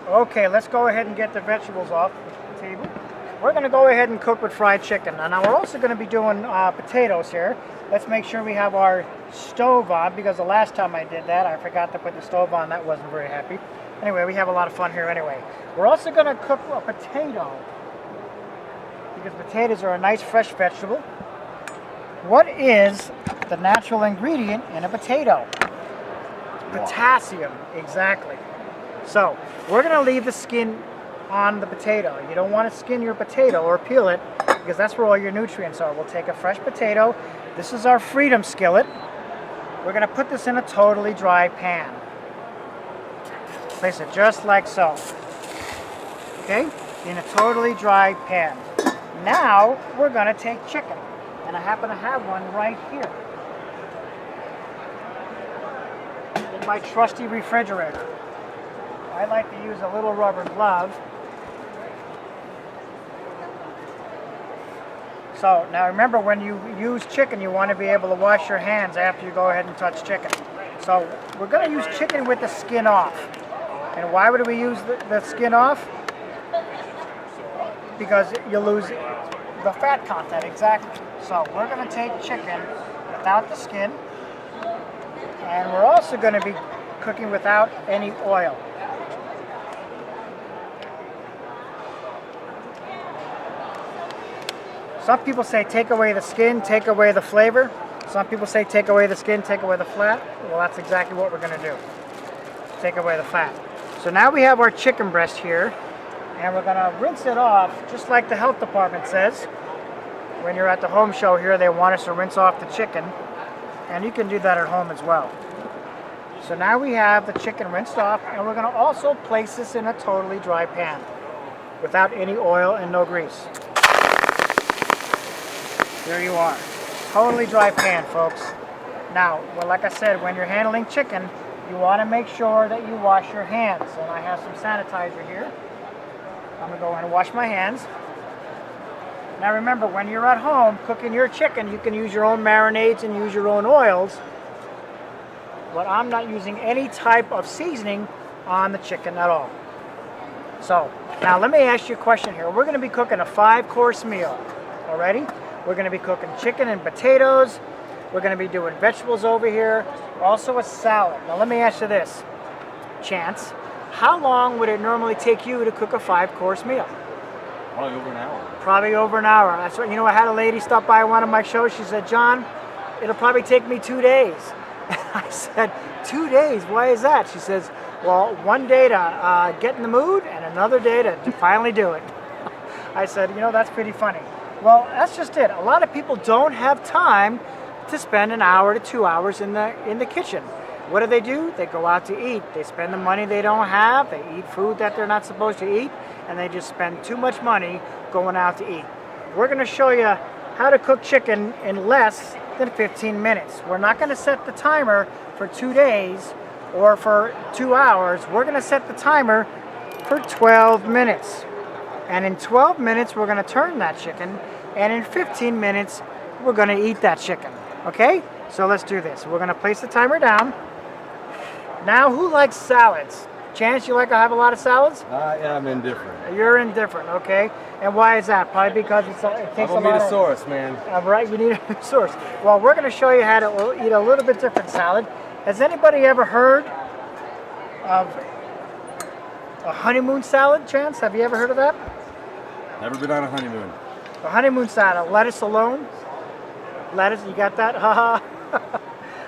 Okay, let's go ahead and get the vegetables off the table. We're going to go ahead and cook with fried chicken. And now we're also going to be doing potatoes here. Let's make sure we have our stove on, because the last time I did that, I forgot to put the stove on. That wasn't very happy. Anyway, we have a lot of fun here anyway. We're also going to cook a potato, because potatoes are a nice fresh vegetable. What is the natural ingredient in a potato? Potassium, exactly. So we're going to leave the skin on the potato. You don't want to skin your potato or peel it, because that's where all your nutrients are. We'll take a fresh potato. This is our Freedom skillet. We're going to put this in a totally dry pan. Place it just like so. Okay? In a totally dry pan. Now we're going to take chicken. And I happen to have one right here in my trusty refrigerator. I like to use a little rubber glove. So now remember, when you use chicken, you want to be able to wash your hands after you go ahead and touch chicken. So we're going to use chicken with the skin off. And why would we use the skin off? Because you lose the fat content, exactly. So we're going to take chicken without the skin, and we're also going to be cooking without any oil. Some people say take away the skin, take away the flavor. Some people say take away the skin, take away the fat. Well, that's exactly what we're going to do. Take away the fat. So now we have our chicken breast here, and we're going to rinse it off just like the health department says. When you're at the home show here, they want us to rinse off the chicken, and you can do that at home as well. So now we have the chicken rinsed off, and we're going to also place this in a totally dry pan without any oil and no grease. There you are. Totally dry pan, folks. Now, well, like I said, when you're handling chicken, you want to make sure that you wash your hands. And I have some sanitizer here. I'm going to go ahead and wash my hands. Now remember, when you're at home cooking your chicken, you can use your own marinades and use your own oils. But I'm not using any type of seasoning on the chicken at all. So, now let me ask you a question here. We're going to be cooking a 5-course meal. Already? We're going to be cooking chicken and potatoes. We're going to be doing vegetables over here. Also a salad. Now let me ask you this. Chance, how long would it normally take you to cook a 5-course meal? Probably over an hour. Probably over an hour. That's what, you know, I had a lady stop by one of my shows. She said, John, it'll probably take me 2 days. And I said, 2 days? Why is that? She says, well, one day to get in the mood and another day to finally do it. I said, you know, that's pretty funny. Well, that's just it. A lot of people don't have time to spend an hour to 2 hours in the kitchen. What do? They go out to eat. They spend the money they don't have. They eat food that they're not supposed to eat, and they just spend too much money going out to eat. We're going to show you how to cook chicken in less than 15 minutes. We're not going to set the timer for 2 days or for 2 hours. We're going to set the timer for 12 minutes. And in 12 minutes, we're going to turn that chicken, and in 15 minutes, we're going to eat that chicken. Okay? So let's do this. We're going to place the timer down. Now, who likes salads? Chance, you like to have a lot of salads? Yeah, I'm indifferent. You're indifferent, okay? And why is that? Probably because it takes a lot of... I need a source, man. Right, you need a source. Well, we're going to show you how to eat a little bit different salad. Has anybody ever heard of a honeymoon salad, Chance? Have you ever heard of that? Never been on a honeymoon. A honeymoon salad, lettuce alone. Lettuce, you got that?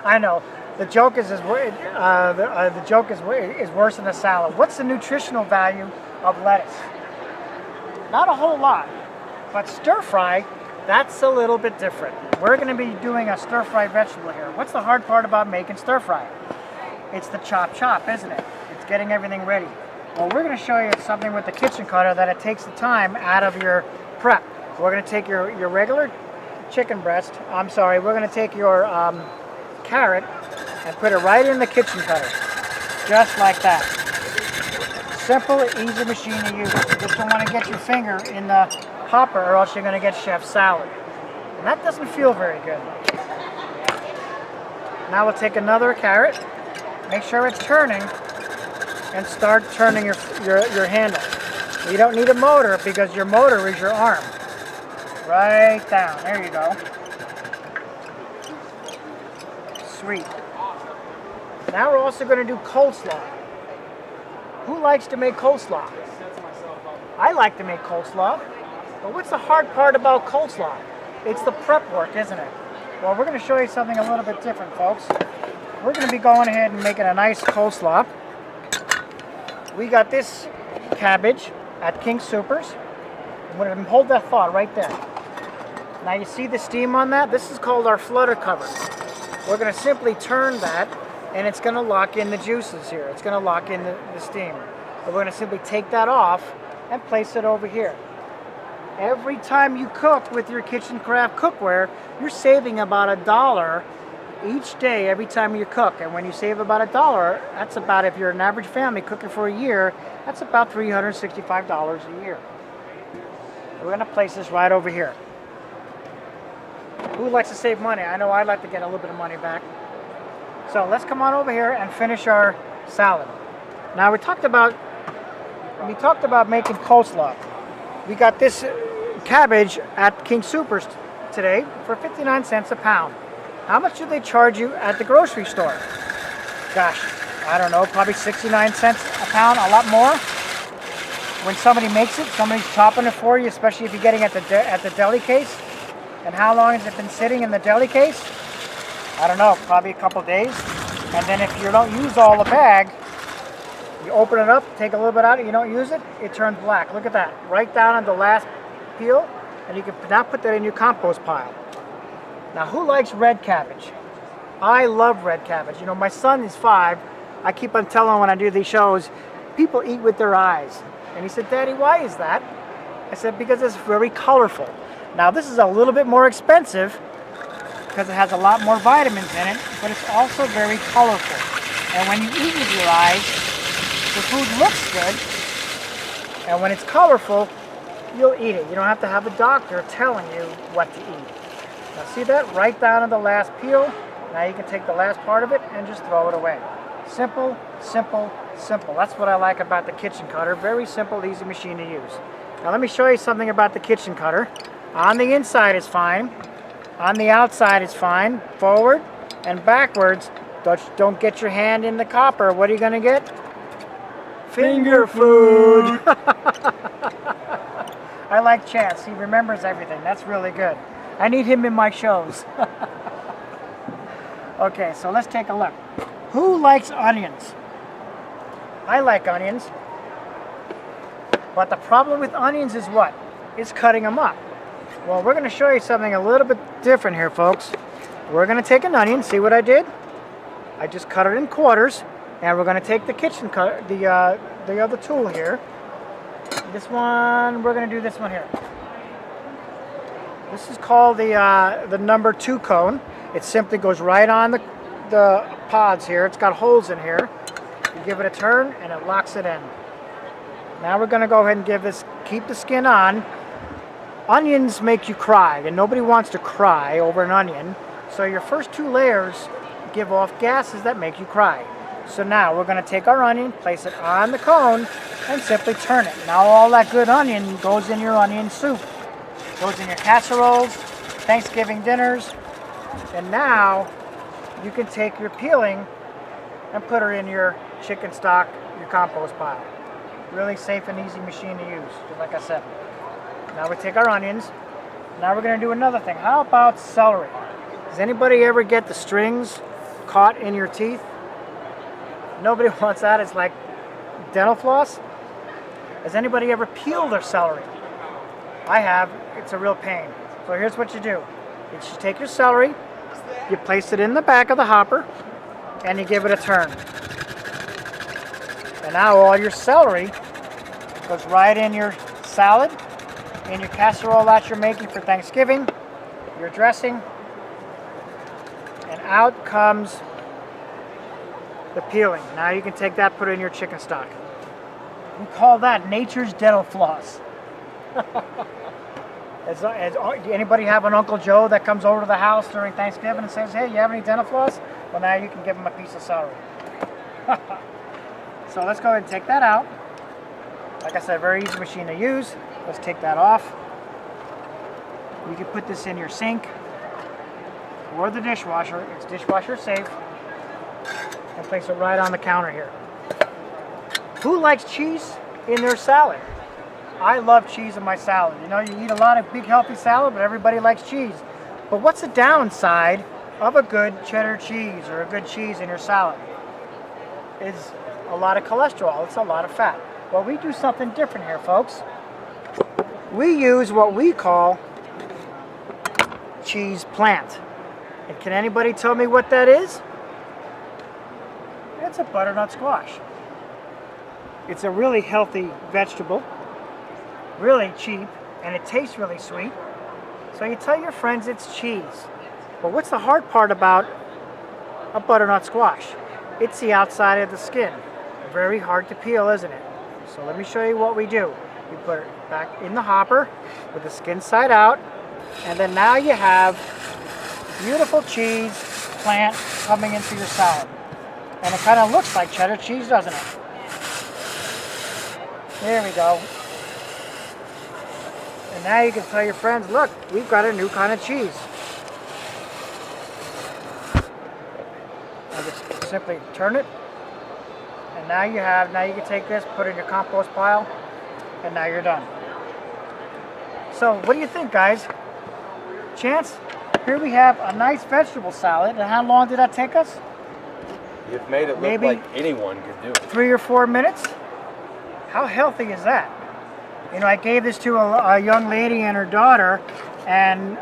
I know. The joke is the joke is worse than a salad. What's the nutritional value of lettuce? Not a whole lot, but stir fry, that's a little bit different. We're going to be doing a stir fry vegetable here. What's the hard part about making stir fry? It's the chop, isn't it? It's getting everything ready. Well, we're going to show you something with the kitchen cutter that it takes the time out of your prep. We're going to take your regular chicken breast. I'm sorry, we're going to take your carrot and put it right in the kitchen cutter, just like that. Simple, easy machine to use. You just don't want to get your finger in the hopper, or else you're going to get chef salad. And that doesn't feel very good. Now we'll take another carrot, make sure it's turning, and start turning your handle. You don't need a motor because your motor is your arm. Right down. There you go. Sweet. Now we're also going to do coleslaw. Who likes to make coleslaw? I like to make coleslaw. But what's the hard part about coleslaw? It's the prep work, isn't it? Well, we're going to show you something a little bit different, folks. We're going to be going ahead and making a nice coleslaw. We got this cabbage at King Soopers. I'm going to hold that thought right there. Now you see the steam on that? This is called our flutter cover. We're going to simply turn that, and it's going to lock in the juices here. It's going to lock in the steam. But we're going to simply take that off and place it over here. Every time you cook with your kitchen craft cookware, you're saving about $1 each day every time you cook. And when you save about $1, that's about, if you're an average family cooking for a year, that's about $365 a year. We're going to place this right over here. Who likes to save money? I know I'd like to get a little bit of money back. So let's come on over here and finish our salad. Now we talked about making coleslaw. We got this cabbage at King Soopers today for 59 cents a pound. How much do they charge you at the grocery store? Gosh, I don't know, probably 69 cents a pound, a lot more. When somebody makes it, somebody's chopping it for you, especially if you're getting at the deli case. And how long has it been sitting in the deli case? I don't know, probably a couple days. And then if you don't use all the bag, you open it up, take a little bit out, and you don't use it, it turns black. Look at that, right down on the last peel, and you can now put that in your compost pile. Now, who likes red cabbage? I love red cabbage. You know, my son is 5. I keep on telling him when I do these shows, people eat with their eyes. And he said, Daddy, why is that? I said, because it's very colorful. Now, this is a little bit more expensive because it has a lot more vitamins in it, but it's also very colorful. And when you eat with your eyes, the food looks good, and when it's colorful, you'll eat it. You don't have to have a doctor telling you what to eat. Now see that? Right down to the last peel. Now you can take the last part of it and just throw it away. Simple, simple, simple. That's what I like about the kitchen cutter. Very simple, easy machine to use. Now let me show you something about the kitchen cutter. On the inside is fine. On the outside is fine. Forward and backwards. Don't get your hand in the copper. What are you going to get? Finger food. I like Chance. He remembers everything. That's really good. I need him in my shows. Okay, so let's take a look. Who likes onions? I like onions. But the problem with onions is what? It's cutting them up. Well, we're going to show you something a little bit different here, folks. We're going to take an onion. See what I did? I just cut it in quarters. And we're going to take the kitchen cut, the other tool here. This one, we're going to do this one here. This is called the number 2 cone. It simply goes right on the pods here. It's got holes in here. You give it a turn and it locks it in. Now we're going to go ahead and keep the skin on. Onions make you cry, and nobody wants to cry over an onion. So your first 2 layers give off gases that make you cry. So now we're going to take our onion, place it on the cone, and simply turn it. Now all that good onion goes in your onion soup. Goes in your casseroles, Thanksgiving dinners, and now you can take your peeling and put her in your chicken stock, your compost pile. Really safe and easy machine to use, just like I said. Now we take our onions. Now we're going to do another thing. How about celery? Does anybody ever get the strings caught in your teeth? Nobody wants that. It's like dental floss. Has anybody ever peeled their celery? I have. It's a real pain. So here's what you do. You just take your celery, you place it in the back of the hopper, and you give it a turn. And now all your celery goes right in your salad, in your casserole that you're making for Thanksgiving, your dressing, and out comes the peeling. Now you can take that, put it in your chicken stock. We call that nature's dental floss. Anybody have an Uncle Joe that comes over to the house during Thanksgiving and says, hey, you have any dental floss? Well, now you can give him a piece of celery. So let's go ahead and take that out. Like I said, very easy machine to use. Let's take that off. You can put this in your sink or the dishwasher. It's dishwasher safe. And place it right on the counter here. Who likes cheese in their salad? I love cheese in my salad. You know, you eat a lot of big healthy salad, but everybody likes cheese. But what's the downside of a good cheddar cheese or a good cheese in your salad? It's a lot of cholesterol. It's a lot of fat. Well, we do something different here, folks. We use what we call cheese plant. And can anybody tell me what that is? It's a butternut squash. It's a really healthy vegetable, really cheap, and it tastes really sweet. So you tell your friends it's cheese. But what's the hard part about a butternut squash? It's the outside of the skin. Very hard to peel, isn't it? So let me show you what we do. We put it back in the hopper with the skin side out, and then now you have beautiful cheese plant coming into your salad. And it kind of looks like cheddar cheese, doesn't it? There we go. And now you can tell your friends, look, we've got a new kind of cheese. I'll just simply turn it. And now you can take this, put it in your compost pile, and now you're done. So what do you think, guys? Chance, here we have a nice vegetable salad. And how long did that take us? You've made it look Maybe like anyone could do it. 3 or 4 minutes? How healthy is that? You know, I gave this to a young lady and her daughter, and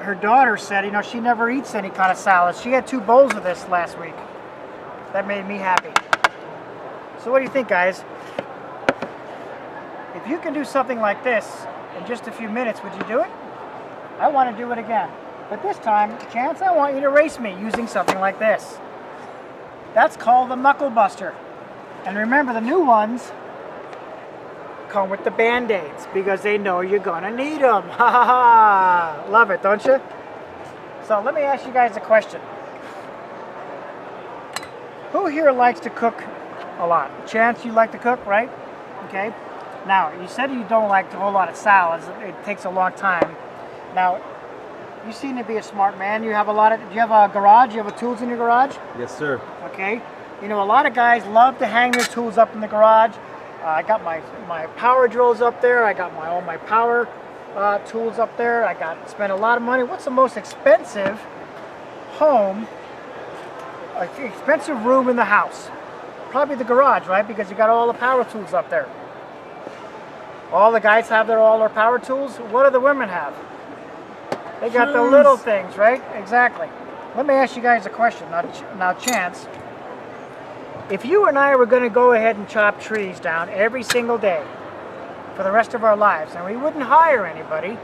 her daughter said, you know, she never eats any kind of salad. She had 2 bowls of this last week. That made me happy. So what do you think, guys? If you can do something like this in just a few minutes, would you do it? I want to do it again. But this time, Chance, I want you to race me using something like this. That's called the Knuckle Buster. And remember, the new ones come with the Band-Aids because they know you're gonna need them. Ha ha ha! Love it, don't you? So let me ask you guys a question. Who here likes to cook a lot? Chance, you like to cook, right? Okay. Now, you said you don't like a whole lot of salads. It takes a long time. Now, you seem to be a smart man. You have a lot of, do you have a garage? Do you have tools in your garage? Yes, sir. Okay. You know, a lot of guys love to hang their tools up in the garage. I got my power drills up there. I got all my power tools up there. Spent a lot of money. What's the most expensive expensive room in the house? Probably the garage, right? Because you got all the power tools up there. All the guys have all their power tools. What do the women have? They got the little things, right? Exactly. Let me ask you guys a question. Now, Chance, if you and I were going to go ahead and chop trees down every single day for the rest of our lives, and we wouldn't hire anybody,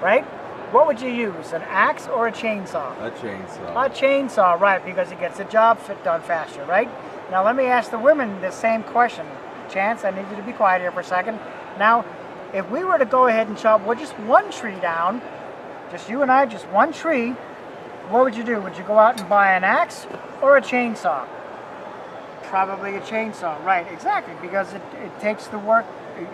right? What would you use, an axe or a chainsaw? A chainsaw. A chainsaw, right, because it gets the job done faster, right? Now, let me ask the women the same question. Chance, I need you to be quiet here for a second. Now, if we were to go ahead and chop just one tree down, just you and I, just one tree, what would you do? Would you go out and buy an axe or a chainsaw? Probably a chainsaw, right, exactly, because it takes the work,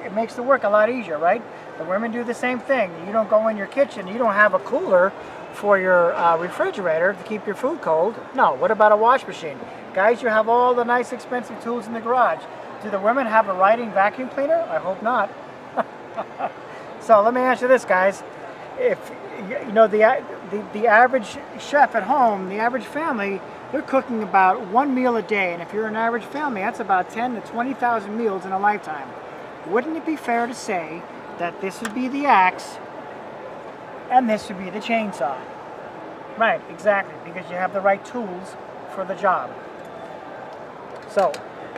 it makes the work a lot easier, right? The women do the same thing. You don't go in your kitchen, you don't have a cooler for your refrigerator to keep your food cold. No, what about a wash machine? Guys, you have all the nice expensive tools in the garage. Do the women have a riding vacuum cleaner? I hope not. So let me ask you this, guys. If you know the average chef at home, the average family, they're cooking about 1 meal a day, and if you're an average family, that's about 10 to 20,000 meals in a lifetime. Wouldn't it be fair to say that this would be the axe and this would be the chainsaw? Right, exactly, because you have the right tools for the job. So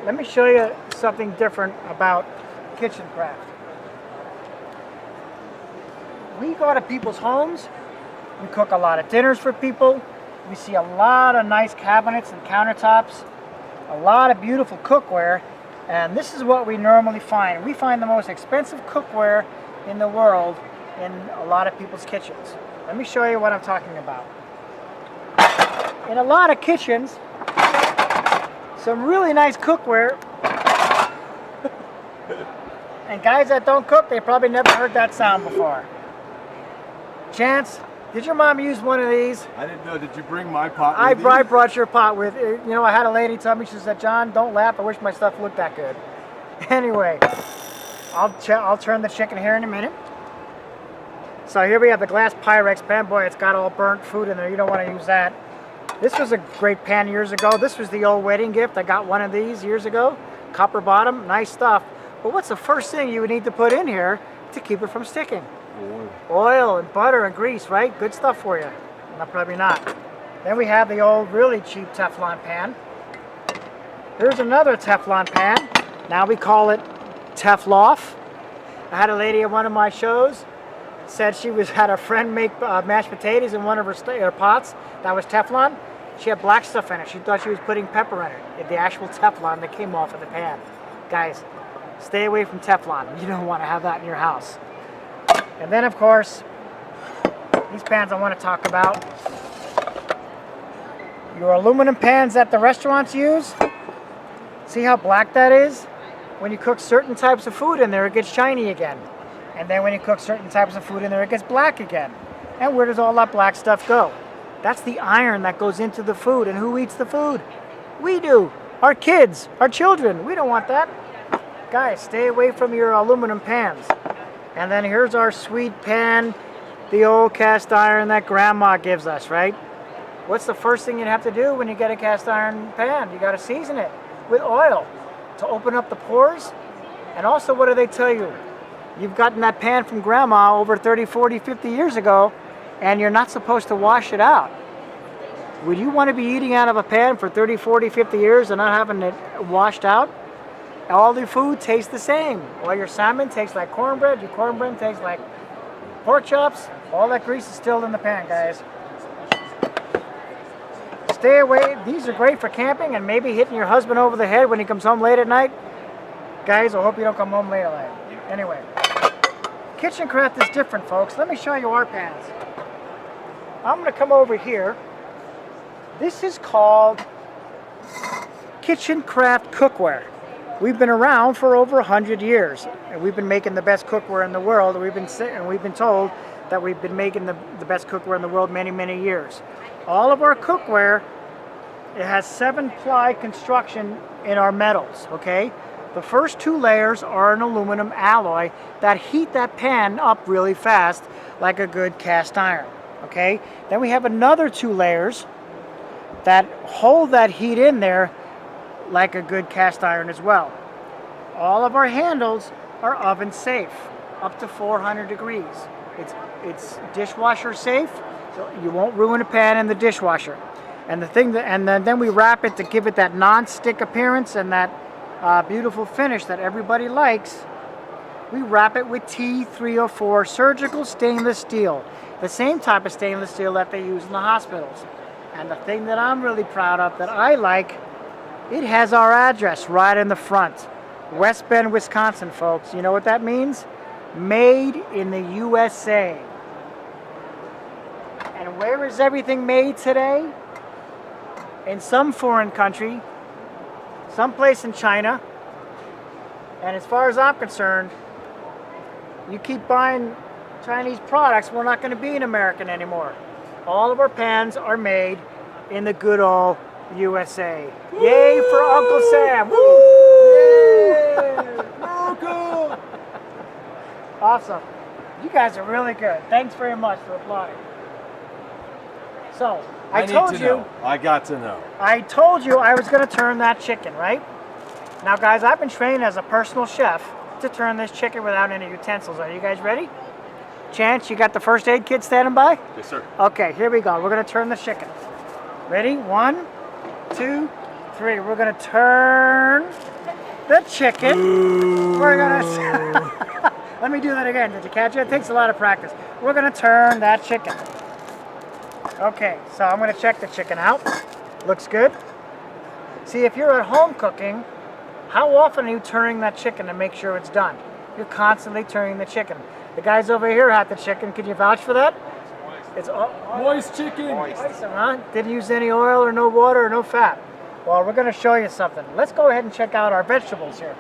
let me show you something different about kitchen craft. We go to people's homes, we cook a lot of dinners for people, we see a lot of nice cabinets and countertops, a lot of beautiful cookware, and this is what we normally find. We find the most expensive cookware in the world in a lot of people's kitchens. Let me show you what I'm talking about. In a lot of kitchens, some really nice cookware And guys that don't cook, they probably never heard that sound before. Chance, did your mom use one of these? I didn't know. Did you bring my pot? I with you? brought your pot with. You know, I had a lady tell me, she said, John, don't laugh. I wish my stuff looked that good. Anyway, I'll turn the chicken here in a minute. So here we have the glass Pyrex pan. Boy, it's got all burnt food in there. You don't want to use that. This was a great pan years ago. This was the old wedding gift. I got one of these years ago. Copper bottom, nice stuff. But what's the first thing you would need to put in here to keep it from sticking? Oil and butter and grease, right? Good stuff for you. No, probably not. Then we have the old really cheap Teflon pan. Here's another Teflon pan. Now we call it Tefloff. I had a lady at one of my shows said she had a friend make mashed potatoes in one of her pots that was Teflon. She had black stuff in it. She thought she was putting pepper in it. The actual Teflon that came off of the pan. Guys, stay away from Teflon. You don't want to have that in your house. And then, of course, these pans I want to talk about. Your aluminum pans that the restaurants use. See how black that is? When you cook certain types of food in there, it gets shiny again. And then when you cook certain types of food in there, it gets black again. And where does all that black stuff go? That's the iron that goes into the food. And who eats the food? We do. Our kids, our children. We don't want that. Guys, stay away from your aluminum pans. And then here's our sweet pan, the old cast iron that Grandma gives us, right? What's the first thing you have to do when you get a cast iron pan? You got to season it with oil to open up the pores. And also, what do they tell you? You've gotten that pan from Grandma over 30, 40, 50 years ago, and you're not supposed to wash it out. Would you want to be eating out of a pan for 30, 40, 50 years and not having it washed out? All the food tastes the same. All your salmon tastes like cornbread, your cornbread tastes like pork chops. All that grease is still in the pan, guys. Stay away. These are great for camping and maybe hitting your husband over the head when he comes home late at night. Guys, I hope you don't come home late at night. Anyway, kitchen craft is different, folks. Let me show you our pans. I'm going to come over here. This is called Kitchen Craft Cookware. We've been around for over 100 years, and we've been making the best cookware in the world. We've been told that we've been making the best cookware in the world many, many years. All of our cookware, it has 7-ply construction in our metals, okay? The first 2 layers are an aluminum alloy that heat that pan up really fast like a good cast iron, okay? Then we have another 2 layers that hold that heat in there like a good cast iron as well. All of our handles are oven safe, up to 400 degrees. It's dishwasher safe, so you won't ruin a pan in the dishwasher. And then we wrap it to give it that non-stick appearance and that beautiful finish that everybody likes. We wrap it with T304 surgical stainless steel, the same type of stainless steel that they use in the hospitals. And the thing that I'm really proud of, that I like, it has our address right in the front. West Bend, Wisconsin, folks. You know what that means? Made in the USA. And where is everything made today? In some foreign country, someplace in China. And as far as I'm concerned, you keep buying Chinese products, we're not going to be an American anymore. All of our pans are made in the good old USA. Woo! Yay for Uncle Sam! Woo! Yay! America! Awesome. You guys are really good. Thanks very much for applauding. So, I told you. I got to know. I told you I was going to turn that chicken, right? Now, guys, I've been trained as a personal chef to turn this chicken without any utensils. Are you guys ready? Chance, you got the first aid kit standing by? Yes, sir. Okay, here we go. We're going to turn the chicken. Ready? 1, 2, 3. We're going to turn the chicken. Ooh. We're going to... Let me do that again. Did you catch it? It takes a lot of practice. We're going to turn that chicken. Okay, so I'm going to check the chicken out. Looks good. See, if you're at home cooking, how often are you turning that chicken to make sure it's done? You're constantly turning the chicken. The guys over here had the chicken. Can you vouch for that? It's moist chicken. Awesome, huh? Didn't use any oil or no water or no fat. Well, we're going to show you something. Let's go ahead and check out our vegetables here.